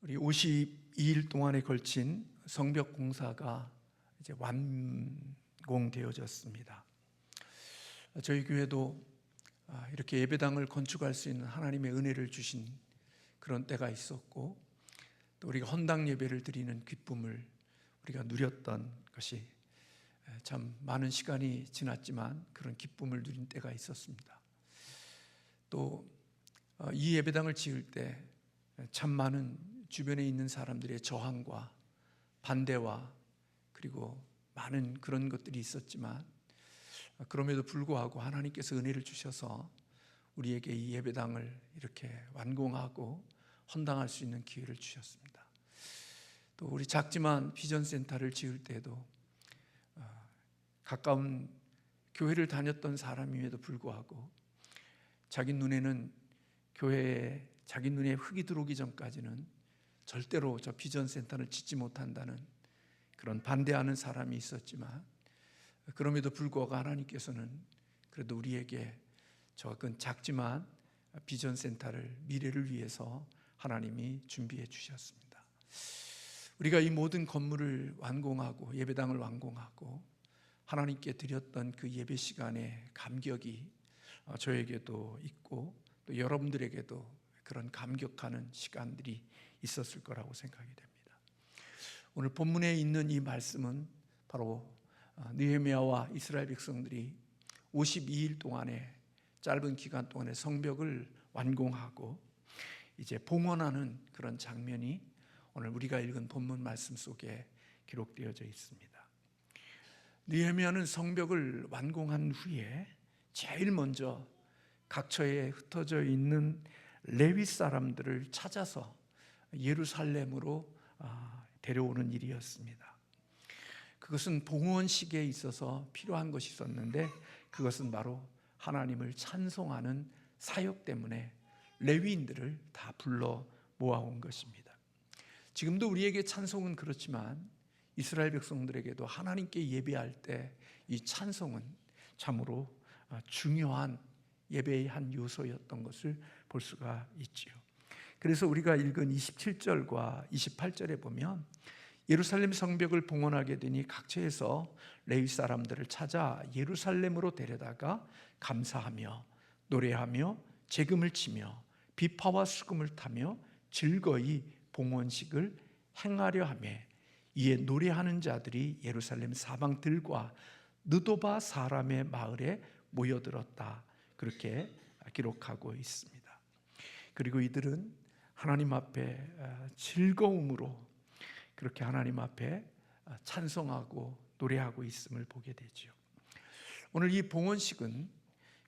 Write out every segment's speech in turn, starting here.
우리 52일 동안에 걸친 성벽 공사가 이제 완공되어졌습니다. 저희 교회도 이렇게 예배당을 건축할 수 있는 하나님의 은혜를 주신 그런 때가 있었고, 또 우리가 헌당 예배를 드리는 기쁨을 우리가 누렸던 것이 참 많은 시간이 지났지만 그런 기쁨을 누린 때가 있었습니다. 또 이 예배당을 지을 때 참 많은 주변에 있는 사람들의 저항과 반대와 그리고 많은 그런 것들이 있었지만, 그럼에도 불구하고 하나님께서 은혜를 주셔서 우리에게 이 예배당을 이렇게 완공하고 헌당할 수 있는 기회를 주셨습니다. 또 우리 작지만 비전센터를 지을 때도 가까운 교회를 다녔던 사람임에도 불구하고 자기 눈에는 교회에 자기 눈에 흙이 들어오기 전까지는 절대로 저 비전센터를 짓지 못한다는 그런 반대하는 사람이 있었지만, 그럼에도 불구하고 하나님께서는 그래도 우리에게 적은 작지만 비전센터를 미래를 위해서 하나님이 준비해 주셨습니다. 우리가 이 모든 건물을 완공하고 예배당을 완공하고 하나님께 드렸던 그 예배 시간의 감격이 저에게도 있고 또 여러분들에게도 그런 감격하는 시간들이 있었을 거라고 생각이 됩니다. 오늘 본문에 있는 이 말씀은 바로 느헤미야와 이스라엘 백성들이 52일 동안의 짧은 기간 동안에 성벽을 완공하고 이제 봉헌하는 그런 장면이 오늘 우리가 읽은 본문 말씀 속에 기록되어져 있습니다. 느헤미야는 성벽을 완공한 후에 제일 먼저 각처에 흩어져 있는 레위 사람들을 찾아서 예루살렘으로 데려오는 일이었습니다. 그것은 봉헌식에 있어서 필요한 것이 있었는데, 그것은 바로 하나님을 찬송하는 사역 때문에 레위인들을 다 불러 모아온 것입니다. 지금도 우리에게 찬송은 그렇지만 이스라엘 백성들에게도 하나님께 예배할 때 이 찬송은 참으로 중요한 예배의 한 요소였던 것을 볼 수가 있지요. 그래서 우리가 읽은 27절과 28절에 보면 예루살렘 성벽을 봉헌하게 되니 각처에서 레위 사람들을 찾아 예루살렘으로 데려다가 감사하며 노래하며 재금을 치며 비파와 수금을 타며 즐거이 봉헌식을 행하려 하며, 이에 노래하는 자들이 예루살렘 사방들과 느도바 사람의 마을에 모여들었다, 그렇게 기록하고 있습니다. 그리고 이들은 하나님 앞에 즐거움으로 그렇게 하나님 앞에 찬송하고 노래하고 있음을 보게 되죠. 오늘 이 봉헌식은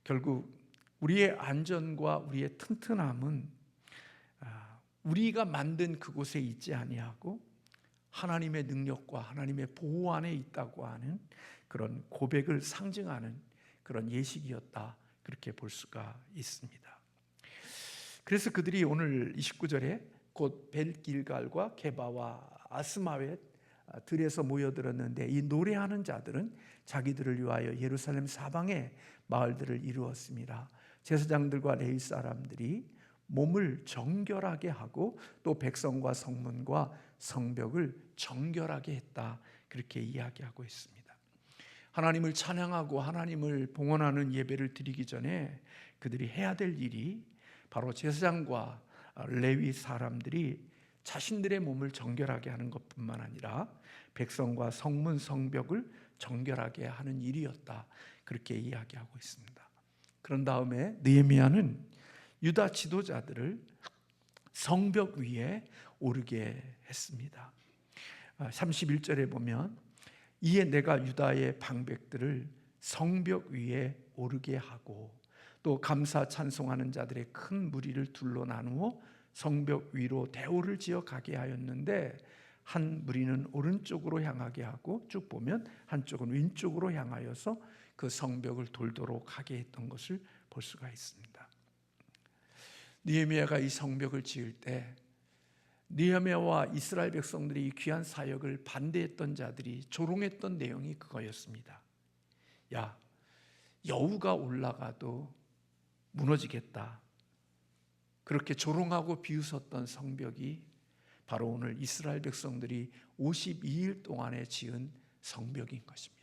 결국 우리의 안전과 우리의 튼튼함은 우리가 만든 그곳에 있지 아니하고 하나님의 능력과 하나님의 보호 안에 있다고 하는 그런 고백을 상징하는 그런 예식이었다, 그렇게 볼 수가 있습니다. 그래서 그들이 오늘 29절에 곧 벨길갈과 게바와 아스마웻 들에서 모여들었는데, 이 노래하는 자들은 자기들을 위하여 예루살렘 사방의 마을들을 이루었습니다. 제사장들과 레위 사람들이 몸을 정결하게 하고 또 백성과 성문과 성벽을 정결하게 했다, 그렇게 이야기하고 있습니다. 하나님을 찬양하고 하나님을 봉헌하는 예배를 드리기 전에 그들이 해야 될 일이 바로 제사장과 레위 사람들이 자신들의 몸을 정결하게 하는 것뿐만 아니라 백성과 성문 성벽을 정결하게 하는 일이었다, 그렇게 이야기하고 있습니다. 그런 다음에 느헤미야는 유다 지도자들을 성벽 위에 오르게 했습니다. 31절에 보면 이에 내가 유다의 방백들을 성벽 위에 오르게 하고 또 감사 찬송하는 자들의 큰 무리를 둘러 나누어 성벽 위로 대오를 지어 가게 하였는데, 한 무리는 오른쪽으로 향하게 하고 쭉 보면 한쪽은 왼쪽으로 향하여서 그 성벽을 돌도록 하게 했던 것을 볼 수가 있습니다. 느헤미야가 이 성벽을 지을 때 느헤미야와 이스라엘 백성들이 이 귀한 사역을 반대했던 자들이 조롱했던 내용이 그거였습니다. 야, 여우가 올라가도 무너지겠다, 그렇게 조롱하고 비웃었던 성벽이 바로 오늘 이스라엘 백성들이 52일 동안에 지은 성벽인 것입니다.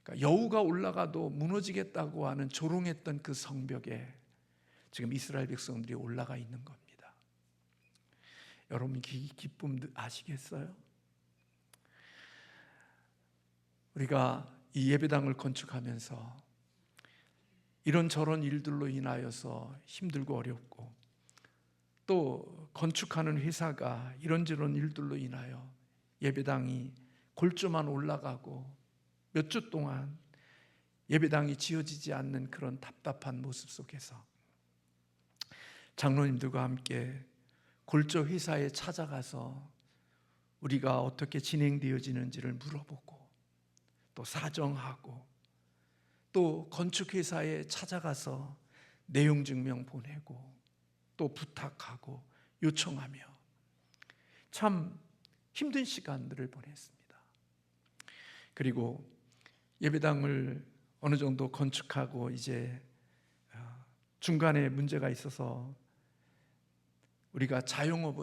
그러니까 여우가 올라가도 무너지겠다고 하는 조롱했던 그 성벽에 지금 이스라엘 백성들이 올라가 있는 겁니다. 여러분 이 기쁨 아시겠어요? 우리가 이 예배당을 건축하면서 이런저런 일들로 인하여서 힘들고 어렵고, 또 건축하는 회사가 이런저런 일들로 인하여 예배당이 골조만 올라가고 몇 주 동안 예배당이 지어지지 않는 그런 답답한 모습 속에서 장로님들과 함께 골조 회사에 찾아가서 우리가 어떻게 진행되어지는지를 물어보고, 또 사정하고, 또 건축회사에 찾아가서 내용 증명 보내고, 또 부탁하고 요청하며 참 힘든 시간들을 보냈습니다. 그리고 예배당을 어느 정도 건축하고 이제 중간에 문제가 있어서 우리가 자영업,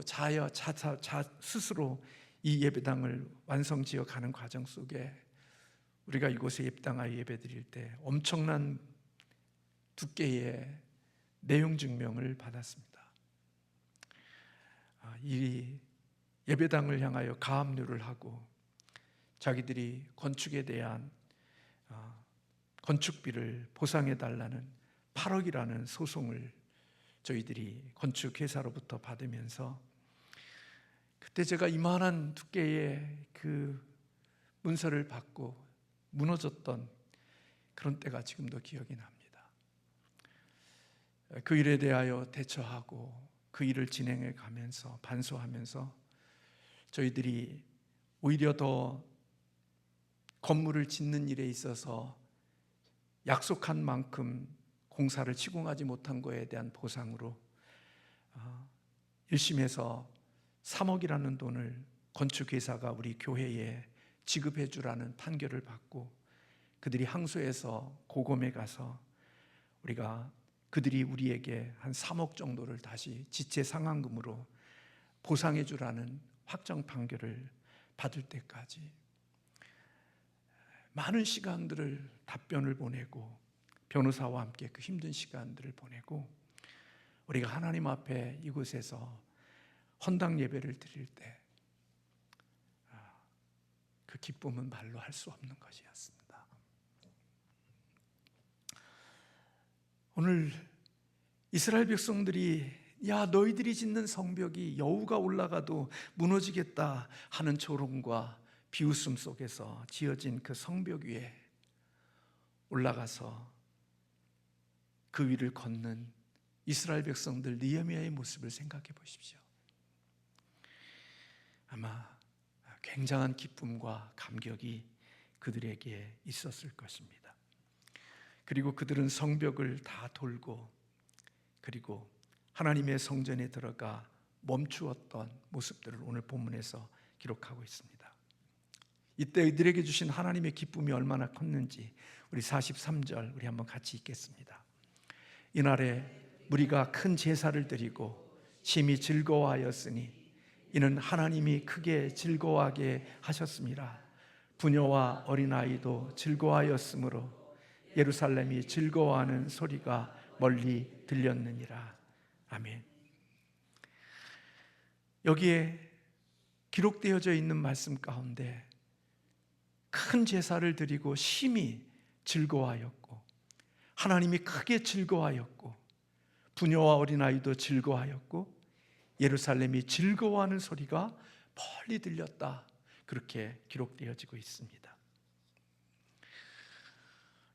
스스로 이 예배당을 완성지어 가는 과정 속에 우리가 이곳에 예배당하여 예배드릴 때 엄청난 두께의 내용 증명을 받았습니다. 이 예배당을 향하여 가압류를 하고 자기들이 건축에 대한 건축비를 보상해달라는 8억이라는 소송을 저희들이 건축회사로부터 받으면서, 그때 제가 이만한 두께의 그 문서를 받고 무너졌던 그런 때가 지금도 기억이 납니다. 그 일에 대하여 대처하고 그 일을 진행해 가면서 반수하면서 저희들이 오히려 더 건물을 짓는 일에 있어서 약속한 만큼 공사를 시공하지 못한 것에 대한 보상으로 1심에서 3억이라는 돈을 건축회사가 우리 교회에 지급해 주라는 판결을 받고, 그들이 항소해서 고검에 가서 그들이 우리에게 한 3억 정도를 다시 지체 상환금으로 보상해 주라는 확정 판결을 받을 때까지 많은 시간들을 답변을 보내고, 변호사와 함께 그 힘든 시간들을 보내고, 우리가 하나님 앞에 이곳에서 헌당 예배를 드릴 때 그 기쁨은 말로 할 수 없는 것이었습니다. 오늘 이스라엘 백성들이 너희들이 짓는 성벽이 여우가 올라가도 무너지겠다 하는 조롱과 비웃음 속에서 지어진 그 성벽 위에 올라가서 그 위를 걷는 이스라엘 백성들 느헤미야의 모습을 생각해 보십시오. 아마 굉장한 기쁨과 감격이 그들에게 있었을 것입니다. 그리고 그들은 성벽을 다 돌고, 그리고 하나님의 성전에 들어가 멈추었던 모습들을 오늘 본문에서 기록하고 있습니다. 이때 이들에게 주신 하나님의 기쁨이 얼마나 컸는지 우리 43절 우리 한번 같이 읽겠습니다. 이날에 무리가 큰 제사를 드리고 심히 즐거워하였으니 이는 하나님이 크게 즐거워하게 하셨습니다. 부녀와 어린아이도 즐거워하였으므로 예루살렘이 즐거워하는 소리가 멀리 들렸느니라. 아멘. 여기에 기록되어져 있는 말씀 가운데 큰 제사를 드리고 심히 즐거워하였고, 하나님이 크게 즐거워하였고, 부녀와 어린아이도 즐거워하였고, 예루살렘이 즐거워하는 소리가 멀리 들렸다, 그렇게 기록되어지고 있습니다.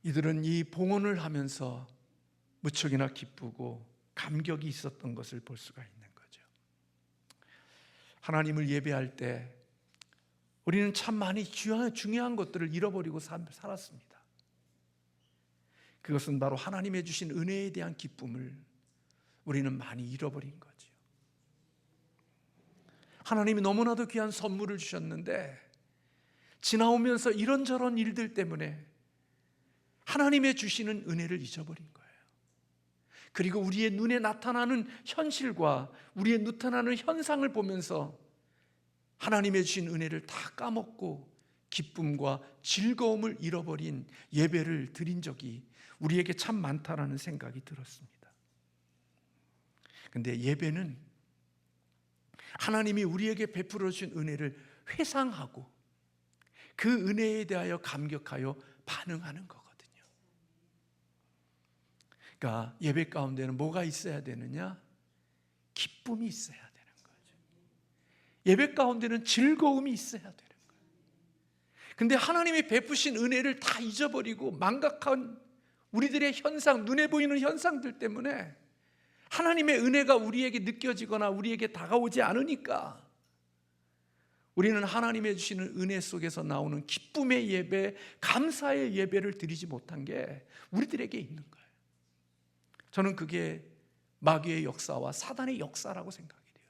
이들은 이 봉헌을 하면서 무척이나 기쁘고 감격이 있었던 것을 볼 수가 있는 거죠. 하나님을 예배할 때 우리는 참 많이 중요한 것들을 잃어버리고 살았습니다. 그것은 바로 하나님의 주신 은혜에 대한 기쁨을 우리는 많이 잃어버린 거죠. 하나님이 너무나도 귀한 선물을 주셨는데 지나오면서 이런저런 일들 때문에 하나님의 주시는 은혜를 잊어버린 거예요. 그리고 우리의 눈에 나타나는 현실과 우리의 나타나는 현상을 보면서 하나님의 주신 은혜를 다 까먹고 기쁨과 즐거움을 잃어버린 예배를 드린 적이 우리에게 참 많다라는 생각이 들었습니다. 그런데 예배는 하나님이 우리에게 베풀어 주신 은혜를 회상하고 그 은혜에 대하여 감격하여 반응하는 거거든요. 그러니까 예배 가운데는 뭐가 있어야 되느냐? 기쁨이 있어야 되는 거죠. 예배 가운데는 즐거움이 있어야 되는 거예요. 근데 하나님이 베푸신 은혜를 다 잊어버리고 망각한 우리들의 현상, 눈에 보이는 현상들 때문에 하나님의 은혜가 우리에게 느껴지거나 우리에게 다가오지 않으니까 우리는 하나님의 주시는 은혜 속에서 나오는 기쁨의 예배, 감사의 예배를 드리지 못한 게 우리들에게 있는 거예요. 저는 그게 마귀의 역사와 사단의 역사라고 생각이 돼요.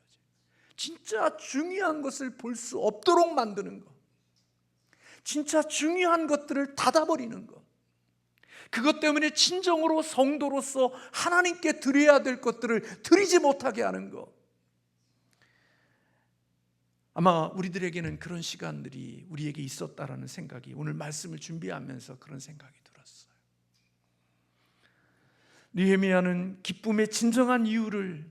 진짜 중요한 것을 볼 수 없도록 만드는 것, 진짜 중요한 것들을 닫아버리는 것, 그것 때문에 진정으로 성도로서 하나님께 드려야 될 것들을 드리지 못하게 하는 것. 아마 우리들에게는 그런 시간들이 우리에게 있었다라는 생각이 오늘 말씀을 준비하면서 그런 생각이 들었어요. 느헤미야는 기쁨의 진정한 이유를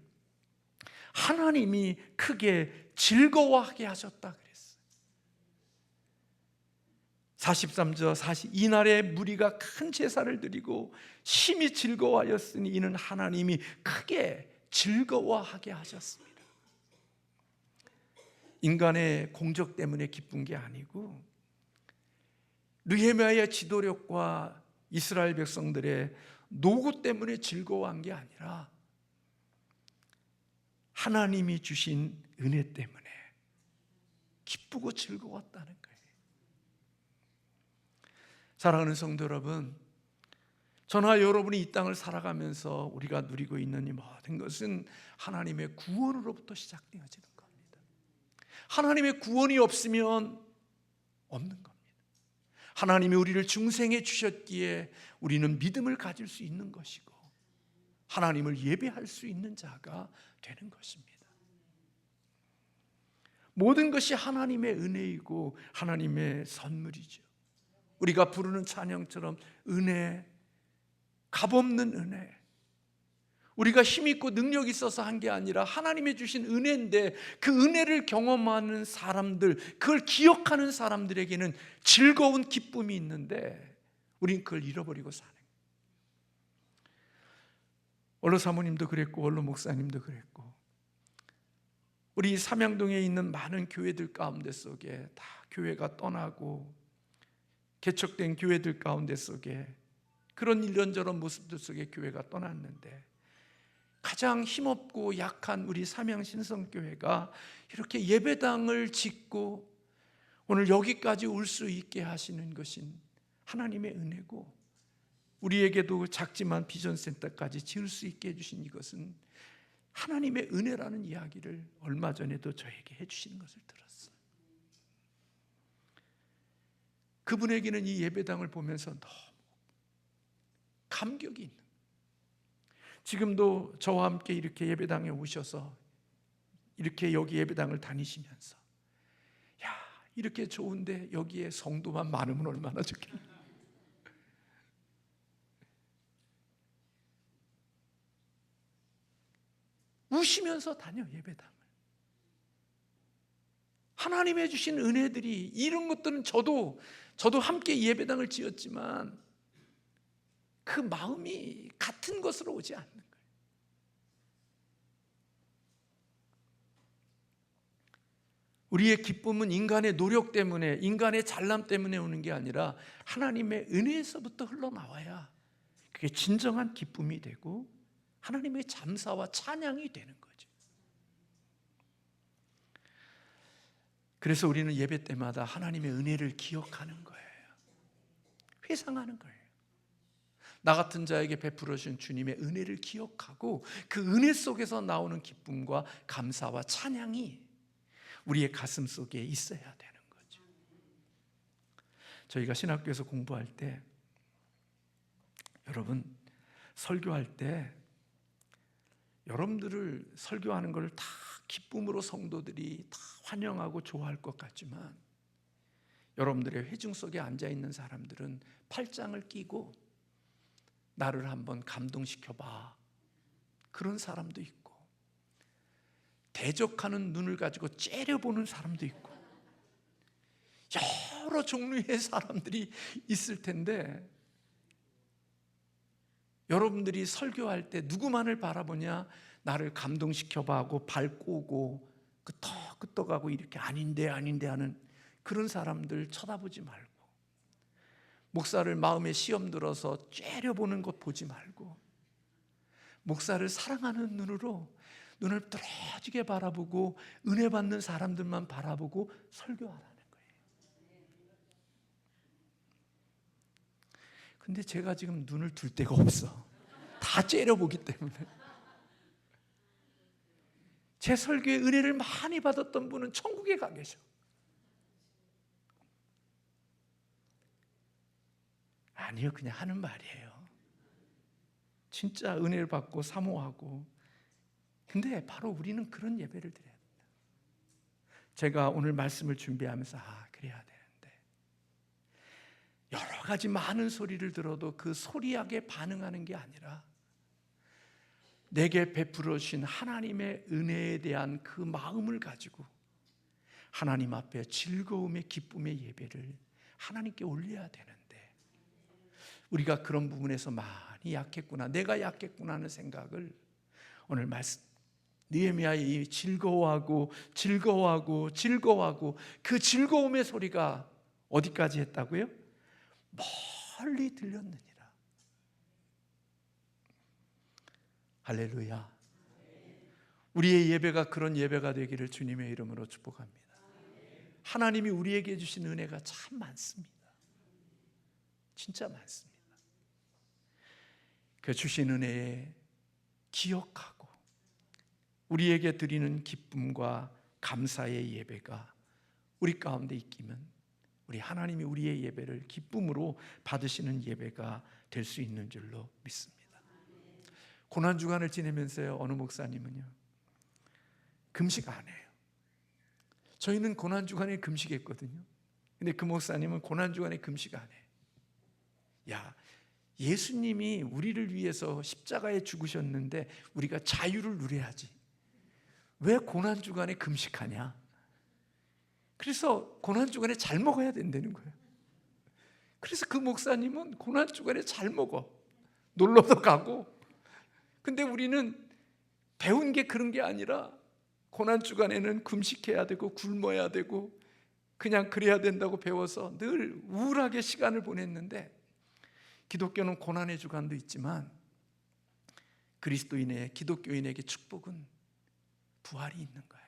하나님이 크게 즐거워하게 하셨다 그랬어요. 43절 42날에 무리가 큰 제사를 드리고 심히 즐거워하였으니 이는 하나님이 크게 즐거워하게 하셨습니다. 인간의 공적 때문에 기쁜 게 아니고 느헤미야의 지도력과 이스라엘 백성들의 노고 때문에 즐거워한 게 아니라 하나님이 주신 은혜 때문에 기쁘고 즐거웠다는 거예요. 사랑하는 성도 여러분, 저나 여러분이 이 땅을 살아가면서 우리가 누리고 있는 이 모든 것은 하나님의 구원으로부터 시작되어지는 겁니다. 하나님의 구원이 없으면 없는 겁니다. 하나님이 우리를 중생해 주셨기에 우리는 믿음을 가질 수 있는 것이고 하나님을 예배할 수 있는 자가 되는 것입니다. 모든 것이 하나님의 은혜이고 하나님의 선물이죠. 우리가 부르는 찬양처럼 은혜, 값없는 은혜, 우리가 힘있고 능력이 있어서 한 게 아니라 하나님이 주신 은혜인데 그 은혜를 경험하는 사람들, 그걸 기억하는 사람들에게는 즐거운 기쁨이 있는데 우린 그걸 잃어버리고 사는 거예요. 원로 사모님도 그랬고 원로 목사님도 그랬고 우리 삼양동에 있는 많은 교회들 가운데 속에 다 교회가 떠나고 개척된 교회들 가운데 속에 그런 이런저런 모습들 속에 교회가 떠났는데 가장 힘없고 약한 우리 삼양신성교회가 이렇게 예배당을 짓고 오늘 여기까지 올 수 있게 하시는 것인 하나님의 은혜고 우리에게도 작지만 비전센터까지 지을 수 있게 해주신 이것은 하나님의 은혜라는 이야기를 얼마 전에도 저에게 해주시는 것을 들었어요. 그분에게는 이 예배당을 보면서 너무 감격이 있는, 지금도 저와 함께 이렇게 예배당에 오셔서 이렇게 여기 예배당을 다니시면서 야, 이렇게 좋은데 여기에 성도만 많으면 얼마나 좋겠나. 우시면서 다녀 예배당을. 하나님의 주신 은혜들이 이런 것들은 저도 함께 예배당을 지었지만 그 마음이 같은 것으로 오지 않는 거예요. 우리의 기쁨은 인간의 노력 때문에, 인간의 잘남 때문에 오는 게 아니라 하나님의 은혜에서부터 흘러나와야 그게 진정한 기쁨이 되고 하나님의 감사와 찬양이 되는 거죠. 그래서 우리는 예배 때마다 하나님의 은혜를 기억하는 거예요. 회상하는 거예요. 나 같은 자에게 베풀어 주신 주님의 은혜를 기억하고 그 은혜 속에서 나오는 기쁨과 감사와 찬양이 우리의 가슴 속에 있어야 되는 거죠. 저희가 신학교에서 공부할 때 여러분 설교할 때 여러분들을 설교하는 걸 다 기쁨으로 성도들이 다 환영하고 좋아할 것 같지만 여러분들의 회중 속에 앉아있는 사람들은 팔짱을 끼고 나를 한번 감동시켜봐, 그런 사람도 있고, 대적하는 눈을 가지고 째려보는 사람도 있고, 여러 종류의 사람들이 있을 텐데 여러분들이 설교할 때 누구만을 바라보냐? 나를 감동시켜봐 하고 발 꼬고 끄떡끄떡하고 이렇게 아닌데 하는 그런 사람들 쳐다보지 말고, 목사를 마음에 시험 들어서 째려보는 것 보지 말고, 목사를 사랑하는 눈으로 눈을 뚫어지게 바라보고 은혜 받는 사람들만 바라보고 설교하라는 거예요. 근데 제가 지금 눈을 둘 데가 없어. 다 째려보기 때문에. 제 설교에 은혜를 많이 받았던 분은 천국에 가 계셔. 아니요, 그냥 하는 말이에요. 진짜 은혜를 받고 사모하고. 근데 바로 우리는 그런 예배를 드려야 됩니다. 제가 오늘 말씀을 준비하면서 그래야 되는데, 여러 가지 많은 소리를 들어도 그 소리하게 반응하는 게 아니라 내게 베풀어 주신 하나님의 은혜에 대한 그 마음을 가지고 하나님 앞에 즐거움의 기쁨의 예배를 하나님께 올려야 되는데, 우리가 그런 부분에서 많이 약했구나, 내가 약했구나 하는 생각을 오늘 말씀 느헤미야의 이 즐거워하고 그 즐거움의 소리가 어디까지 했다고요? 멀리 들렸느니라. 할렐루야. 우리의 예배가 그런 예배가 되기를 주님의 이름으로 축복합니다. 하나님이 우리에게 주신 은혜가 참 많습니다. 진짜 많습니다. 그 주신 은혜에 기억하고 우리에게 드리는 기쁨과 감사의 예배가 우리 가운데 있기면 우리 하나님이 우리의 예배를 기쁨으로 받으시는 예배가 될 수 있는 줄로 믿습니다. 고난주간을 지내면서요, 어느 목사님은요 금식 안 해요. 저희는 고난주간에 금식했거든요. 근데 그 목사님은 고난주간에 금식 안 해. 야, 예수님이 우리를 위해서 십자가에 죽으셨는데 우리가 자유를 누려야지, 왜 고난주간에 금식하냐? 그래서 고난주간에 잘 먹어야 된다는 거예요. 그래서 그 목사님은 고난주간에 잘 먹어, 놀러도 가고. 근데 우리는 배운 게 그런 게 아니라 고난주간에는 금식해야 되고 굶어야 되고 그냥 그래야 된다고 배워서 늘 우울하게 시간을 보냈는데, 기독교는 고난의 주간도 있지만 그리스도인의 기독교인에게 축복은 부활이 있는 거예요.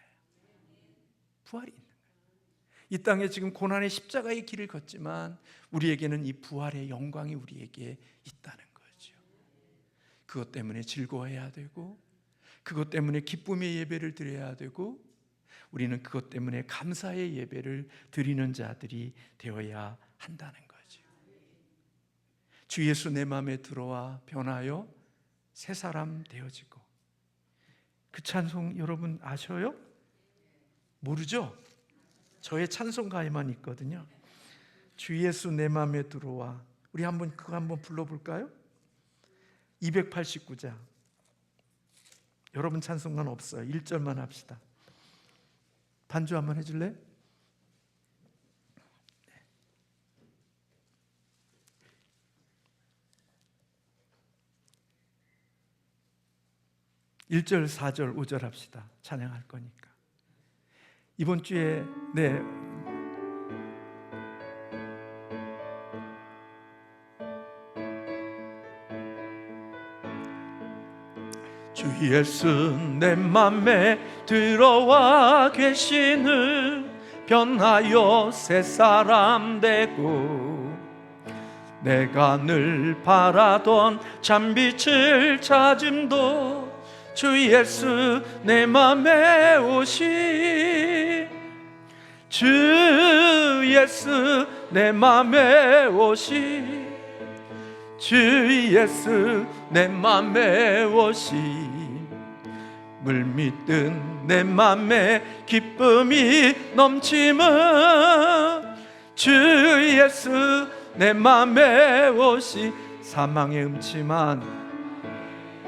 부활이 있는 거예요. 이 땅에 지금 고난의 십자가의 길을 걷지만 우리에게는 이 부활의 영광이 우리에게 있다는 거죠. 그것 때문에 즐거워해야 되고, 그것 때문에 기쁨의 예배를 드려야 되고, 우리는 그것 때문에 감사의 예배를 드리는 자들이 되어야 한다는 거죠. 주 예수 내 마음에 들어와 변하여 새 사람 되어지고. 그 찬송 여러분 아셔요? 모르죠? 저의 찬송가에만 있거든요. 주 예수 내 마음에 들어와. 우리 그거 한번 불러볼까요? 289장. 여러분 찬송가는 없어요. 1절만 합시다. 반주 한번 해줄래? 1절, 4절, 5절 합시다. 찬양할 거니까. 이번 주에 주 예수 내 맘에 들어와 계시는 변하여 새 사람 되고, 내가 늘 바라던 참빛을 찾음도 주 예수 내 맘에 오시. 주 예수 내 맘에 오시. 주 예수 내 맘에 오시. 물밀듯 내 맘에 기쁨이 넘치면 주 예수 내 맘에 오시 사망의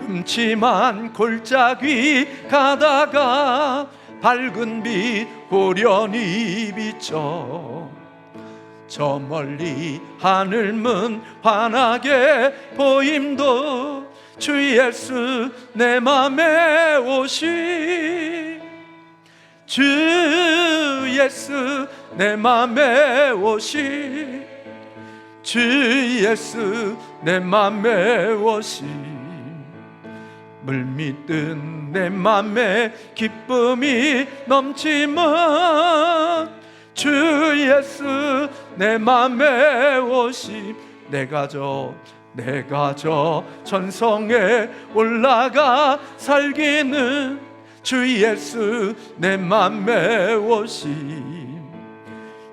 음침한 골짜기 가다가 밝은 빛 호련히 비쳐 저 멀리 하늘문 환하게 보임도 주 예수 내 맘에 오시 주 예수 내 맘에 오시 주 예수 내 맘에 오시 물밀듯 내 맘에 기쁨이 넘치면 주 예수 내 맘에 오시 내가 저 전성에 올라가 살기는 주 예수 내 맘에 오시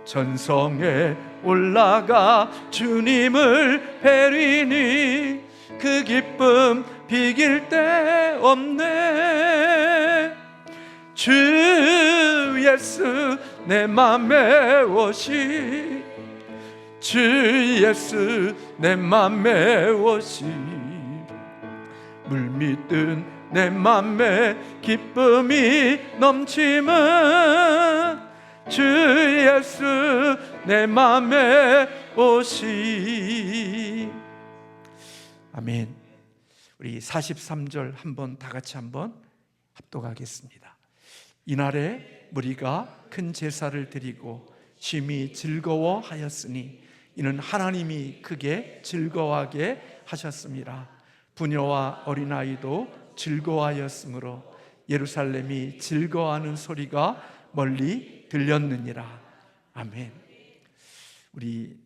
전성에 올라가 주님을 뵈리니 그 기쁨 비길 데 없네 주 예수 내 맘에 오시 주 예수 내 맘에 오시 물밀듯 내 맘에 기쁨이 넘치면 주 예수 내 맘에 오시 아멘. 우리 43절 한번 다 같이 한번 합독하겠습니다. 이날에 무리가 큰 제사를 드리고 심히 즐거워하였으니 이는 하나님이 크게 즐거워하게 하셨습니다. 부녀와 어린아이도 즐거워하였으므로 예루살렘이 즐거워하는 소리가 멀리 들렸느니라. 아멘. 우리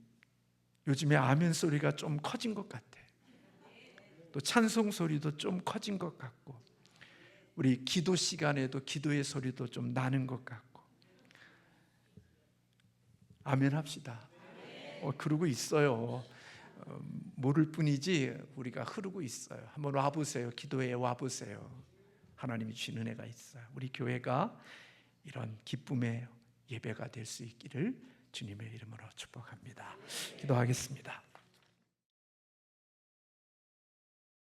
요즘에 아멘 소리가 좀 커진 것 같아. 또 찬송 소리도 좀 커진 것 같고 우리 기도 시간에도 기도의 소리도 좀 나는 것 같고 아멘 합시다. 그러고 있어요. 모를 뿐이지 우리가 흐르고 있어요. 한번 와보세요. 기도에 와보세요. 하나님이 주신 은혜가 있어요. 우리 교회가 이런 기쁨의 예배가 될 수 있기를 주님의 이름으로 축복합니다. 기도하겠습니다.